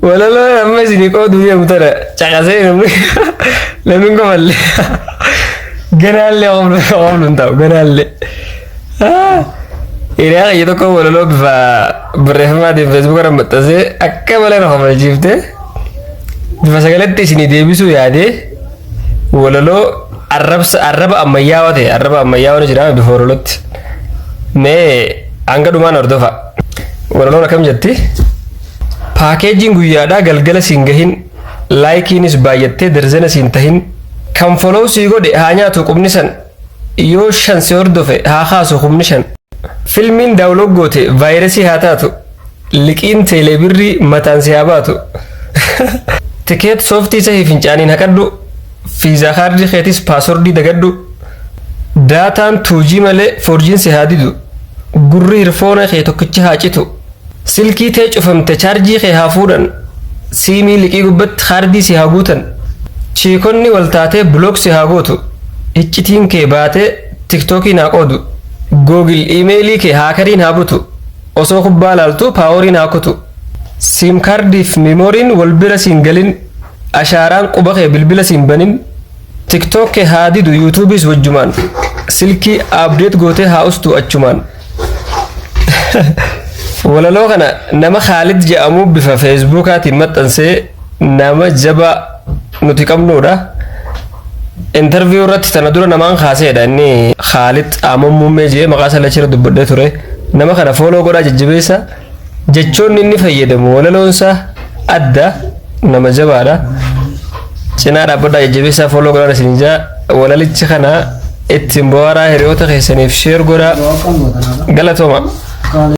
ولا لا ما زيني كودو يا مترا شغازين لمن قبل قال لي عمر انتو قال لي إيريا يدوكو ولا لو بالرحمة دي فيسبوك رم بتسي أكمل أنا هم الجيفته بفسقلت تسني ديبسو يادي ولا لو عرب أمياوة نجرا بفورلوت نه anga dhumaan hordofa walaloon akkam jetti paakeejiin guyyaadhaa galgala siin gahin laayikiinis baay'attee darzana siin tahin kan follow sii godhe haa nyaatu qubni san yoo shan si hordofe haa kaasu qubni shan filmiin daawuloog goote vaayirasii haa taatu liqiin teelebirrii mataan si haa baatu tikeet sooftii isa fincaaniin haqadhu fiizaa kaardii keetis paaswordii dagadhu daataan 2G malee 4G si haa didu gurri hirfoona kee tokkichi haa citu silkii tee cufamte chaarjii kee haa fuudhan siimii liqii gubbatti kaardii si haa guutan chiikonni waltaatee blook si haa gootu iccitiin kee baatee tiktookiin haa qoodu googil iimeelii kee haakariin haa butu osoo kubbaa laaltu paaworiin haa kutu siim kaardiif meemoriin wal bira siin galin ashaaraan quba kee bilbila siin banin tiktook kee haa didu yuutuubis wajjumaan silkii abdeet gootee haa ustu achumaan walaloo kana nama Khalid jedhamu bifa Facebookaatiin maxxansee nama jaba nuti qabnuudha interview irratti tana dura namaan kaaseedha inni Khalid Muummee jee maqaa salachira dubbadhee ture nama kana follow godhaa jajjabeessa jechoonni inni fayyadamu walaloonsa adda nama jabaadha cinaa dhaabbadhaa jajjabeessaa follow godhaa isinijaa walalichi kana ittiin bohaaraa hiriyoota keessaniif share godhaa galatooma